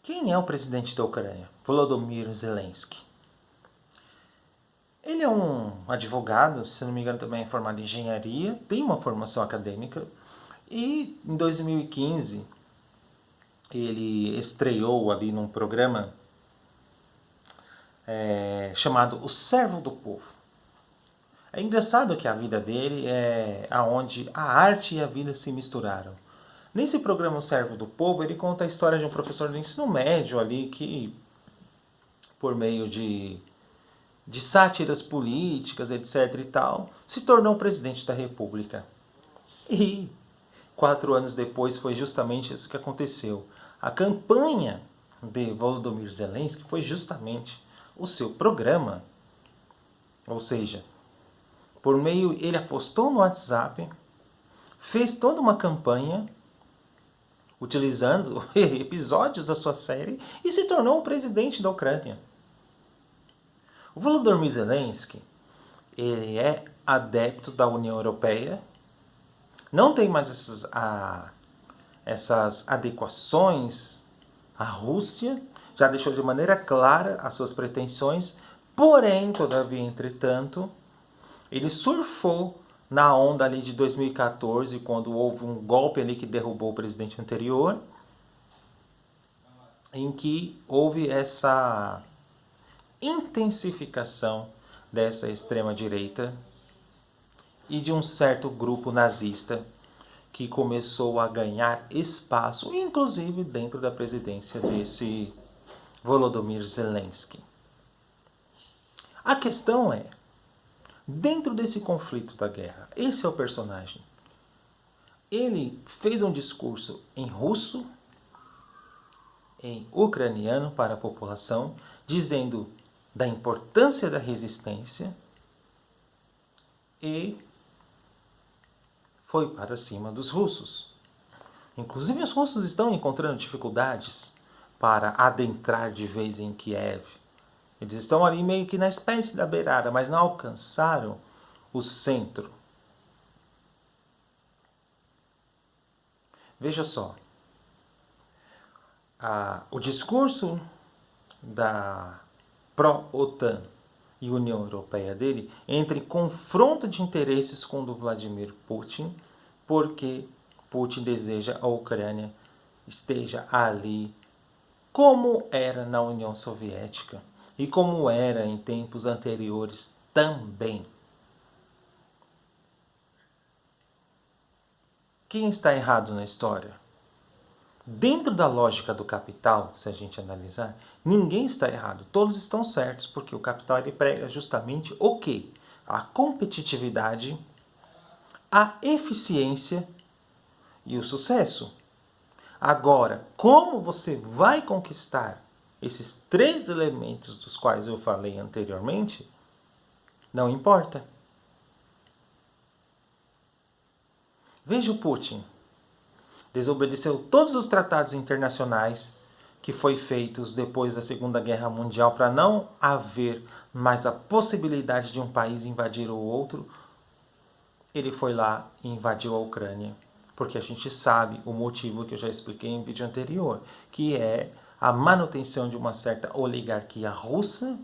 Quem é o presidente da Ucrânia? Volodymyr Zelensky. Ele é um advogado, se não me engano também é formado em engenharia, tem uma formação acadêmica e em 2015 ele estreou ali num programa chamado O Servo do Povo. É engraçado que a vida dele é aonde a arte e a vida se misturaram. Nesse programa O Servo do Povo, ele conta a história de um professor do ensino médio ali que, por meio de sátiras políticas, etc e tal, se tornou presidente da República. E 4 anos depois foi justamente isso que aconteceu. A campanha de Volodymyr Zelensky foi justamente o seu programa. Ou seja, por meio, ele apostou no WhatsApp, fez toda uma campanha utilizando episódios da sua série e se tornou o presidente da Ucrânia. O Volodymyr Zelensky, ele é adepto da União Europeia, não tem mais essas adequações à Rússia, já deixou de maneira clara as suas pretensões, porém, todavia, entretanto, ele surfou na onda ali de 2014, quando houve um golpe ali que derrubou o presidente anterior, em que houve essa intensificação dessa extrema-direita e de um certo grupo nazista que começou a ganhar espaço, inclusive dentro da presidência desse Volodymyr Zelensky. A questão é, dentro desse conflito da guerra, esse é o personagem. Ele fez um discurso em russo, em ucraniano para a população, dizendo da importância da resistência e foi para cima dos russos. Inclusive os russos estão encontrando dificuldades para adentrar de vez em Kiev. Eles estão ali meio que na espécie da beirada, mas não alcançaram o centro. Veja só, o discurso da pró-OTAN e União Europeia dele entra em confronto de interesses com o do Vladimir Putin, porque Putin deseja a Ucrânia esteja ali como era na União Soviética e como era em tempos anteriores também. Quem está errado na história? Dentro da lógica do capital, se a gente analisar, ninguém está errado, todos estão certos, porque o capital ele prega justamente o quê? A competitividade, a eficiência e o sucesso. Agora, como você vai conquistar esses 3 elementos dos quais eu falei anteriormente, não importa. Veja o Putin. Desobedeceu todos os tratados internacionais que foi feitos depois da Segunda Guerra Mundial para não haver mais a possibilidade de um país invadir o outro. Ele foi lá e invadiu a Ucrânia, porque a gente sabe o motivo que eu já expliquei em vídeo anterior, que é a manutenção de uma certa oligarquia russa,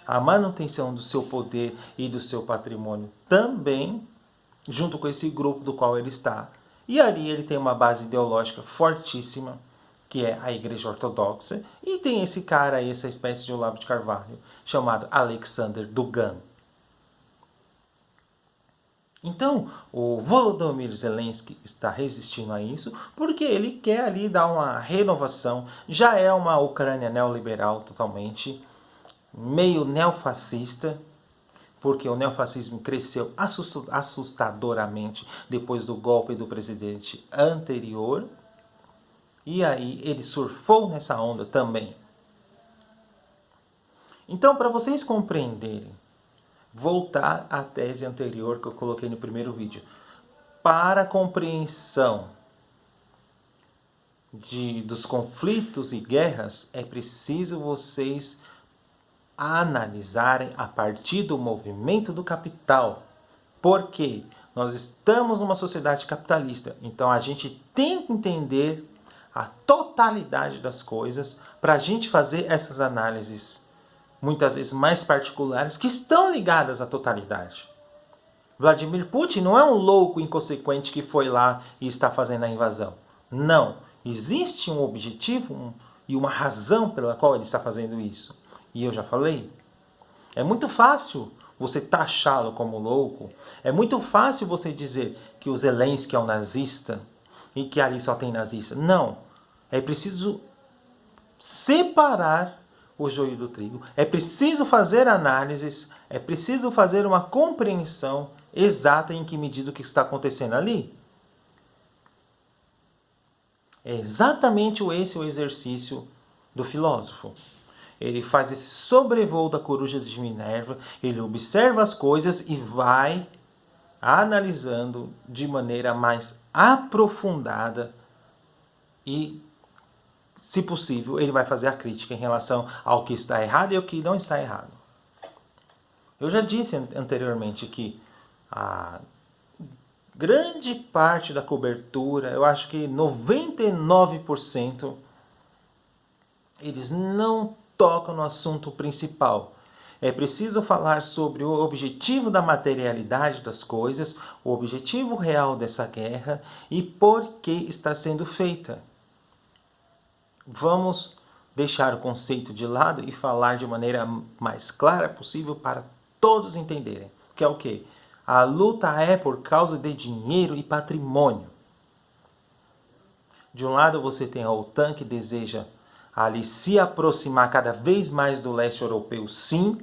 a manutenção do seu poder e do seu patrimônio também, junto com esse grupo do qual ele está. E ali ele tem uma base ideológica fortíssima, que é a Igreja Ortodoxa, e tem esse cara aí, essa espécie de Olavo de Carvalho, chamado Alexander Dugin. Então, o Volodymyr Zelensky está resistindo a isso porque ele quer ali dar uma renovação. Já é uma Ucrânia neoliberal totalmente, meio neofascista, porque o neofascismo cresceu assustadoramente depois do golpe do presidente anterior. E aí ele surfou nessa onda também. Então, para vocês compreenderem, voltar à tese anterior que eu coloquei no primeiro vídeo. Para a compreensão dos conflitos e guerras, é preciso vocês analisarem a partir do movimento do capital. Porque nós estamos numa sociedade capitalista, então a gente tem que entender a totalidade das coisas para a gente fazer essas análises, muitas vezes mais particulares, que estão ligadas à totalidade. Vladimir Putin não é um louco inconsequente que foi lá e está fazendo a invasão. Não. Existe um objetivo e uma razão pela qual ele está fazendo isso. E eu já falei. É muito fácil você taxá-lo como louco. É muito fácil você dizer que o Zelensky é um nazista e que ali só tem nazista. Não. É preciso separar o joio do trigo. É preciso fazer análises. É preciso fazer uma compreensão exata em que medida o que está acontecendo ali. É exatamente esse o exercício do filósofo. Ele faz esse sobrevoo da coruja de Minerva, ele observa as coisas e vai analisando de maneira mais aprofundada e, se possível, ele vai fazer a crítica em relação ao que está errado e ao que não está errado. Eu já disse anteriormente que a grande parte da cobertura, eu acho que 99%, eles não tocam no assunto principal. É preciso falar sobre o objetivo da materialidade das coisas, o objetivo real dessa guerra e por que está sendo feita. Vamos deixar o conceito de lado e falar de maneira mais clara possível para todos entenderem. Que é o quê? A luta é por causa de dinheiro e patrimônio. De um lado você tem a OTAN que deseja ali se aproximar cada vez mais do leste europeu, sim.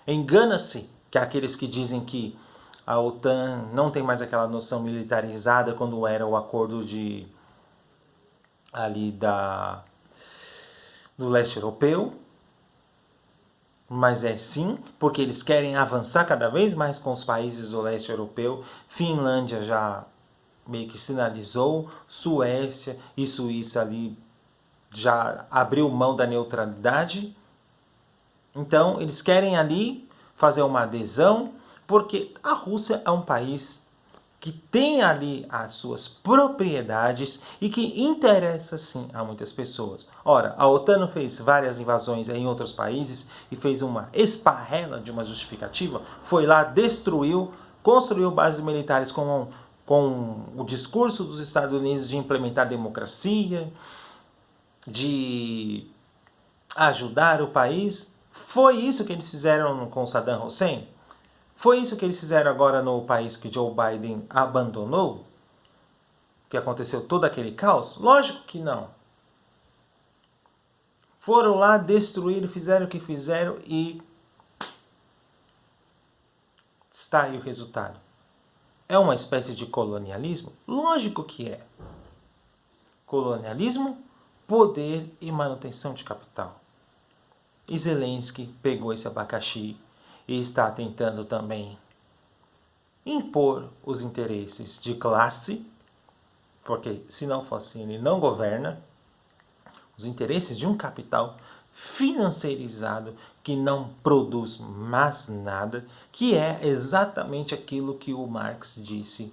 Engana-se que aqueles que dizem que a OTAN não tem mais aquela noção militarizada quando era o acordo de ali do leste europeu. Mas é sim, porque eles querem avançar cada vez mais com os países do leste europeu. Finlândia já meio que sinalizou, Suécia e Suíça ali já abriu mão da neutralidade. Então, eles querem ali fazer uma adesão, porque a Rússia é um país que tem ali as suas propriedades e que interessa sim a muitas pessoas. Ora, a OTAN fez várias invasões em outros países e fez uma esparrela de uma justificativa, foi lá, destruiu, construiu bases militares com o discurso dos Estados Unidos de implementar democracia, de ajudar o país. Foi isso que eles fizeram com Saddam Hussein? Foi isso que eles fizeram agora no país que Joe Biden abandonou? Que aconteceu todo aquele caos? Lógico que não. Foram lá, destruíram, fizeram o que fizeram e está aí o resultado. É uma espécie de colonialismo? Lógico que é. Colonialismo, poder e manutenção de capital. E Zelensky pegou esse abacaxi e está tentando também impor os interesses de classe, porque se não fosse assim, ele não governa, os interesses de um capital financeirizado que não produz mais nada, que é exatamente aquilo que o Marx disse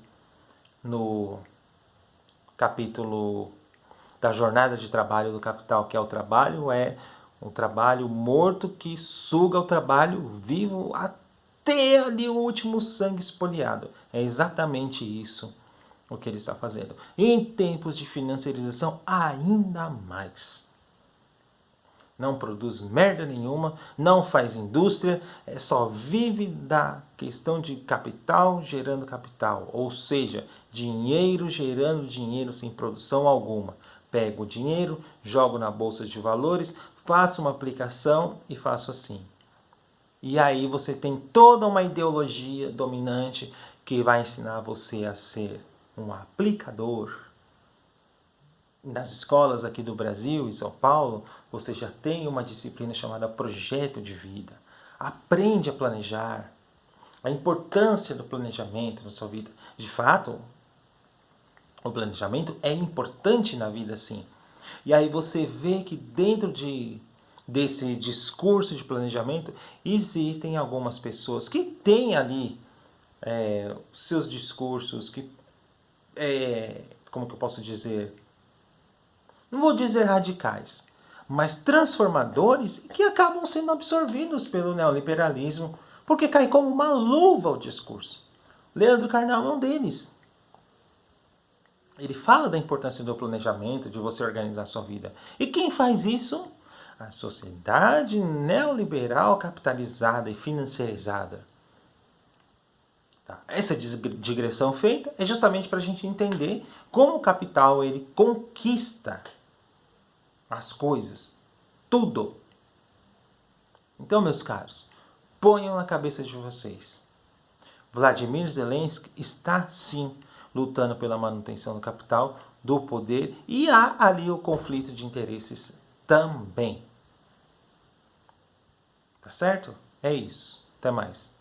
no capítulo da jornada de trabalho do capital, que é o trabalho um trabalho morto que suga o trabalho vivo até ali o último sangue espoliado. É exatamente isso o que ele está fazendo. Em tempos de financiarização, ainda mais. Não produz merda nenhuma, não faz indústria, só vive da questão de capital gerando capital. Ou seja, dinheiro gerando dinheiro sem produção alguma. Pego o dinheiro, jogo na bolsa de valores, faço uma aplicação e faço assim. E aí você tem toda uma ideologia dominante que vai ensinar você a ser um aplicador. Nas escolas aqui do Brasil, em São Paulo, você já tem uma disciplina chamada projeto de vida. Aprende a planejar. A importância do planejamento na sua vida. De fato, o planejamento é importante na vida, sim. E aí você vê que dentro desse discurso de planejamento, existem algumas pessoas que têm ali seus discursos, que, como que eu posso dizer, não vou dizer radicais, mas transformadores que acabam sendo absorvidos pelo neoliberalismo, porque cai como uma luva o discurso. Leandro Carnal é um deles. Ele fala da importância do planejamento, de você organizar a sua vida. E quem faz isso? A sociedade neoliberal capitalizada e financiarizada. Tá? Essa digressão feita é justamente para a gente entender como o capital ele conquista as coisas, tudo. Então, meus caros, ponham na cabeça de vocês. Vladimir Zelensky está sim lutando pela manutenção do capital, do poder, e há ali o conflito de interesses também. Tá certo? É isso. Até mais.